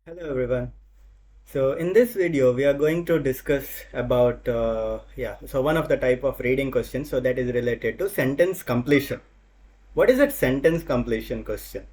Hello everyone. So in this video we are going to discuss about one of the type of reading questions, so that is related to sentence completion. What is that sentence completion question?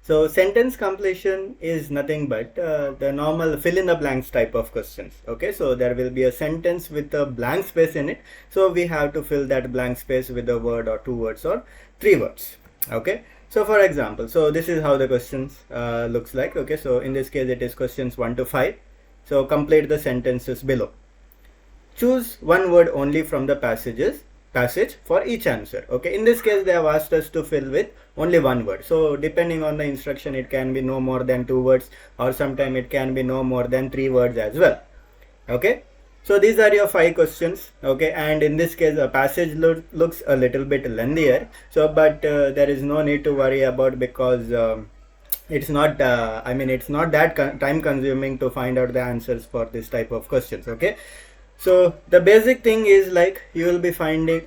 So sentence completion is nothing but the normal fill in the blanks type of questions. Okay, so there will be a sentence with a blank space in it, so we have to fill that blank space with a word or two words or three words. Okay, so for example, so this is how the questions looks like. Okay, so in this case it is questions 1 to 5. So complete the sentences below. Choose one word only from the passage for each answer. Okay, in this case they have asked us to fill with only one word. So depending on the instruction, it can be no more than two words, or sometime it can be no more than three words as well. Okay, so these are your 5 questions. Okay, and in this case the passage looks a little bit lengthier, so but there is no need to worry about, because it's not it's not that time consuming to find out the answers for this type of questions. Okay, so the basic thing is like you will be finding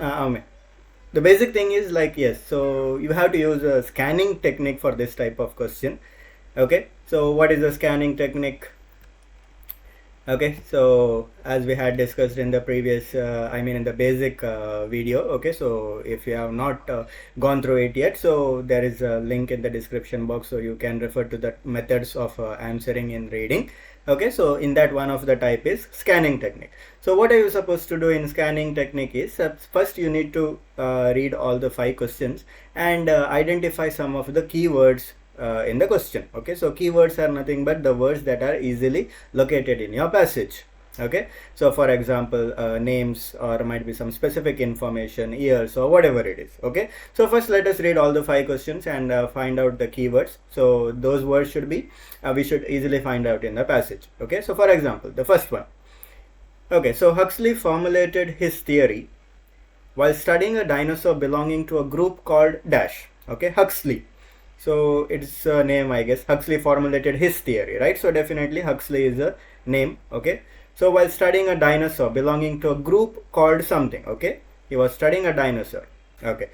the basic thing is like, yes, so you have to use a scanning technique for this type of question. Okay, so what is the scanning technique? Okay, so as we had discussed in the previous in the basic video. Okay, so if you have not gone through it yet, so there is a link in the description box, so you can refer to the methods of answering in reading. Okay, so in that, one of the type is scanning technique. So what are you supposed to do in scanning technique is, first you need to read all the 5 questions and identify some of the keywords in the question. Okay, so keywords are nothing but the words that are easily located in your passage. Okay, so for example, names, or might be some specific information, years, or whatever it is. Okay, so first let us read all the 5 questions and find out the keywords. So those words should be we should easily find out in the passage. Okay, so for example, the first one. Okay, so Huxley formulated his theory while studying a dinosaur belonging to a group called dash. Okay, Huxley. So it's a name, I guess. Huxley formulated his theory, right? So definitely Huxley is a name. Okay, so while studying a dinosaur belonging to a group called something. Okay, he was studying a dinosaur. Okay,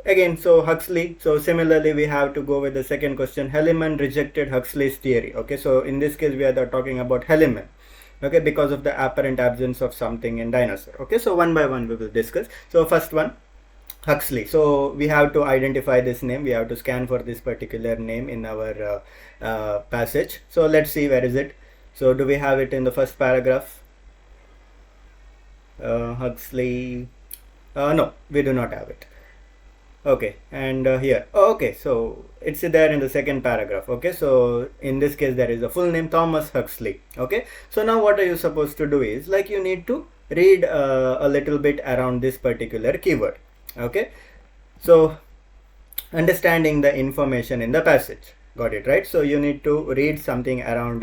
again, so Huxley. So similarly we have to go with the second question. Heliman rejected Huxley's theory. Okay, so in this case we are talking about Heliman. Okay, because of the apparent absence of something in dinosaur. Okay, so one by one we will discuss. So first one, Huxley. So we have to identify this name. We have to scan for this particular name in our passage. So let's see, where is it? So do we have it in the first paragraph? Huxley. No, we do not have it. Okay, and here. Oh, okay, so it's there in the second paragraph. Okay, so in this case there is a full name, Thomas Huxley. Okay, so now what are you supposed to do is, like, you need to read a little bit around this particular keyword. Okay, so understanding the information in the passage, got it, right? So you need to read something around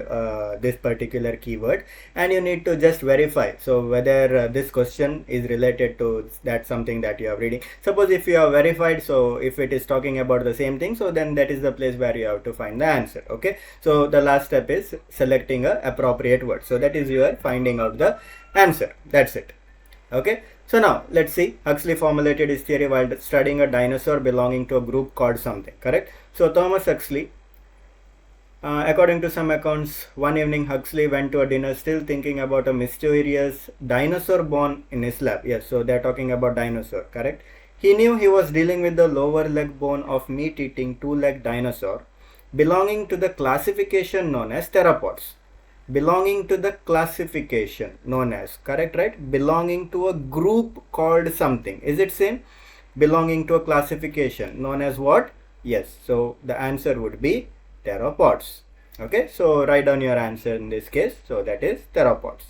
this particular keyword, and you need to just verify so whether this question is related to that something that you are reading. Suppose if you have verified, so if it is talking about the same thing, so then that is the place where you have to find the answer. Okay, so the last step is selecting a appropriate word, so that is you are finding out the answer. That's it. Okay, so now let's see. Huxley formulated his theory while studying a dinosaur belonging to a group called something. Correct. So Thomas Huxley, according to some accounts, one evening Huxley went to a dinner still thinking about a mysterious dinosaur bone in his lab. Yes, so they're talking about dinosaur. Correct. He knew he was dealing with the lower leg bone of meat-eating two-legged dinosaur belonging to the classification known as theropods. Belonging to the classification known as, correct, right? Belonging to a group called something. Is it same? Belonging to a classification known as what? Yes, so the answer would be theropods. Okay, so write down your answer in this case. So that is theropods.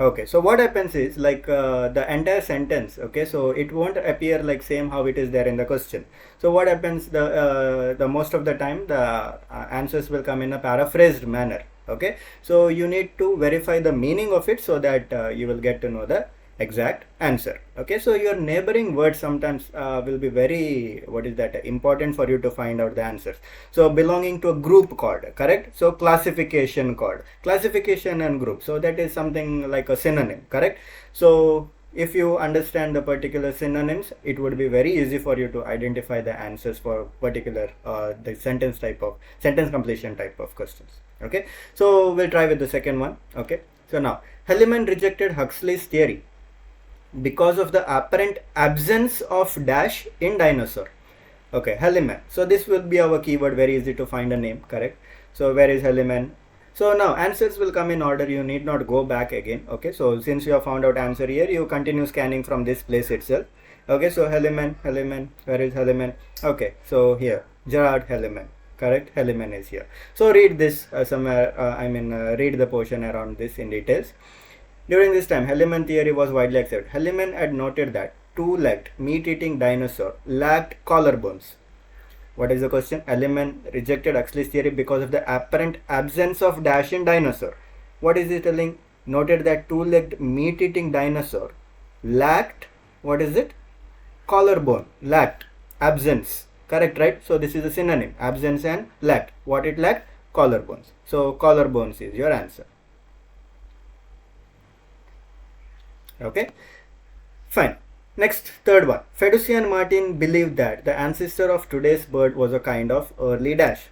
Okay, so what happens is, like, the entire sentence, okay, so it won't appear like same how it is there in the question. So what happens, the most of the time the answers will come in a paraphrased manner. Okay, so you need to verify the meaning of it so that you will get to know the exact answer. Okay, so your neighboring words sometimes will be very, what is that, important for you to find out the answers. So belonging to a group called, correct? So classification called, classification and group, so that is something like a synonym, correct? So if you understand the particular synonyms, it would be very easy for you to identify the answers for particular the sentence completion type of questions. Okay, so we'll try with the second one. Okay, so now Heliman rejected Huxley's theory because of the apparent absence of dash in dinosaur. Okay, Heliman. So this will be our keyword, very easy to find a name, correct? So where is Heliman? So now answers will come in order, you need not go back again. Okay, so since you have found out answer here, you continue scanning from this place itself. Okay, so Heliman, where is Heliman? Okay, so here, Gerard Heliman, correct? Heliman is here. So read this somewhere, read the portion around this in details. During this time, Heliman theory was widely accepted. Heliman had noted that two-legged, meat-eating dinosaur lacked collarbones. What is the question? Heliman rejected Huxley's theory because of the apparent absence of dash in dinosaur. What is he telling? Noted that two-legged, meat-eating dinosaur lacked, what is it? Collarbone. Lacked. Absence. Correct, right? So this is a synonym. Absence and lacked. What it lacked? Collarbones. So collarbones is your answer. Okay, fine. Next, third one. Fedusci and Martin believed that the ancestor of today's bird was a kind of early dash.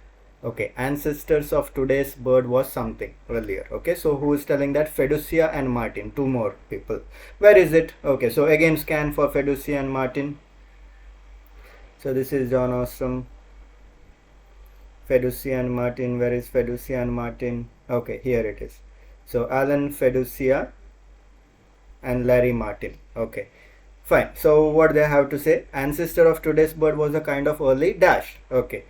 Okay, ancestors of today's bird was something earlier. Okay, so who is telling that? Fedusci and Martin, two more people. Where is it? Okay, so again scan for Fedusci and Martin. So this is John Ostrom. Fedusci and Martin. Where is Fedusci and Martin? Okay, here it is. So Alan Fedusci and Larry Martin. Okay, fine. So what they have to say? Ancestor of today's bird was a kind of early dash. Okay,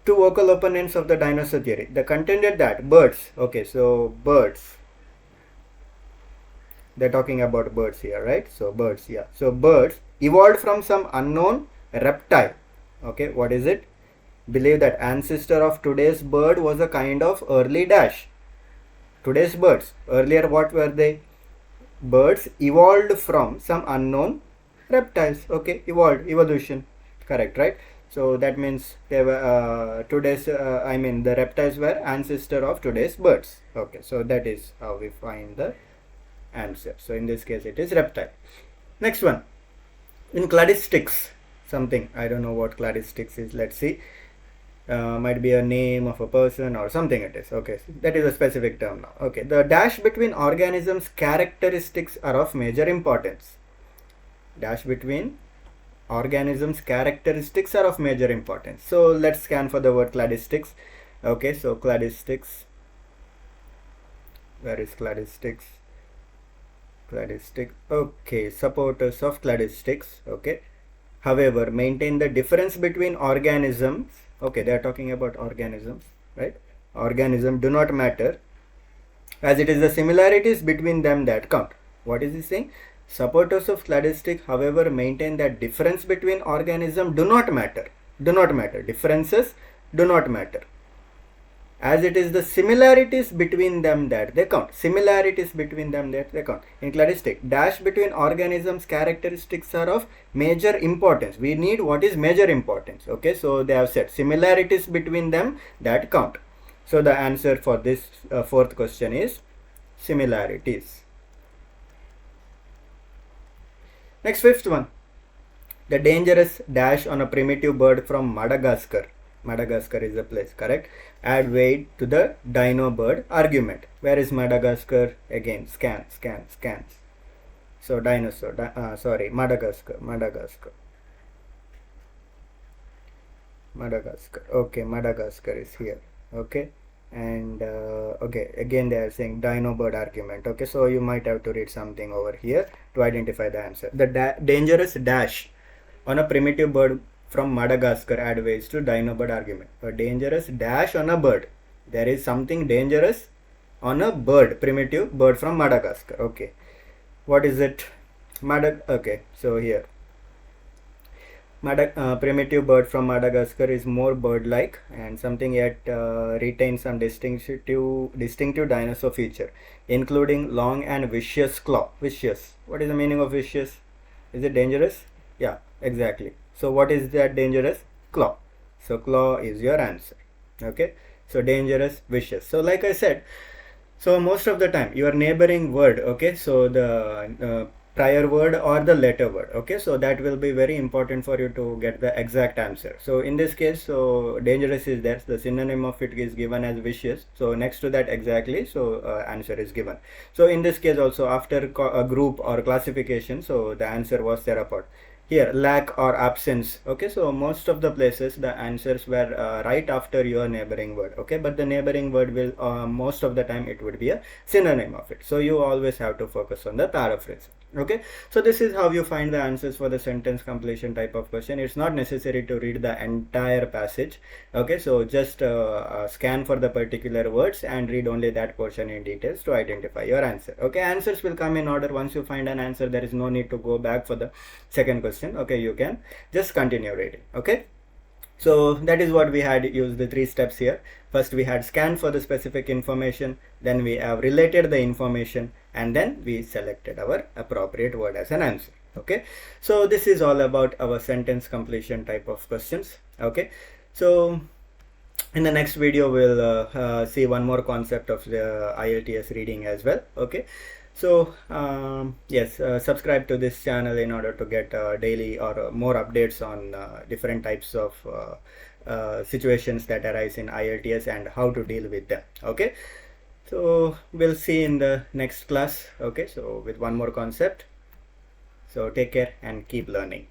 two vocal opponents of the dinosaur theory. They contended that birds. Okay, so birds. They're talking about birds here, right? So birds, yeah. So birds evolved from some unknown reptile. Okay, what is it? Believe that ancestor of today's bird was a kind of early dash. Today's birds. Earlier, what were they? Birds evolved from some unknown reptiles. Okay, evolution, correct, right? So that means they were the reptiles were ancestor of today's birds. Okay, so that is how we find the answer. So in this case it is reptile. Next one, in cladistics, something, I don't know what cladistics is. Let's see. Might be a name of a person or something it is. Okay, so that is a specific term now. Okay, the dash between organisms characteristics are of major importance. Dash between organisms characteristics are of major importance. So let's scan for the word cladistics. Okay, so cladistics, where is cladistics? Cladistic. Okay, supporters of cladistics. Okay, however, maintain the difference between organisms. Okay, they are talking about organisms, right? Organism do not matter, as it is the similarities between them that count. What is he saying? Supporters of cladistic, however, maintain that difference between organism do not matter. Do not matter. Differences do not matter, as it is the similarities between them that they count. Similarities between them that they count. In cladistic, dash between organisms characteristics are of major importance. We need what is major importance. Okay, so they have said similarities between them that count. So the answer for this fourth question is similarities. Next, fifth one. The dangerous dash on a primitive bird from Madagascar. Madagascar is the place, correct? Add weight to the dino bird argument. Where is Madagascar? Again, scans. So dinosaur, Madagascar. Okay, Madagascar is here. Okay, and okay, again they are saying dino bird argument. Okay, so you might have to read something over here to identify the answer. The dangerous dash on a primitive bird from Madagascar add ways to dino bird argument. A dangerous dash on a bird. There is something dangerous on a bird, primitive bird from Madagascar. Okay, what is it? Okay, so here primitive bird from Madagascar is more bird-like and something yet retains some distinctive dinosaur feature, including long and vicious claw. Vicious. What is the meaning of vicious? Is it dangerous? Yeah, exactly. So what is that dangerous? Claw. So claw is your answer. Okay. So dangerous, vicious. So like I said, so most of the time your neighboring word, okay, so the prior word or the later word. Okay, so that will be very important for you to get the exact answer. So in this case, so dangerous is there, the synonym of it is given as vicious, so next to that exactly, so answer is given. So in this case also, after a group or classification, so the answer was theropod. Here, lack or absence. Okay, so most of the places the answers were right after your neighboring word. Okay, but the neighboring word will most of the time it would be a synonym of it, so you always have to focus on the paraphrase. Okay, so this is how you find the answers for the sentence completion type of question. It's not necessary to read the entire passage. Okay, so just scan for the particular words and read only that portion in details to identify your answer. Okay, answers will come in order. Once you find an answer, there is no need to go back for the second question. Okay, you can just continue reading. Okay, so that is what we had used the 3 steps here. First we had scanned for the specific information, then we have related the information, and then we selected our appropriate word as an answer. Okay, so this is all about our sentence completion type of questions. Okay, so in the next video we'll see one more concept of the IELTS reading as well. Okay, so yes, subscribe to this channel in order to get daily or more updates on different types of situations that arise in IELTS and how to deal with them. Okay, so we'll see in the next class. Okay, so with one more concept. So take care and keep learning.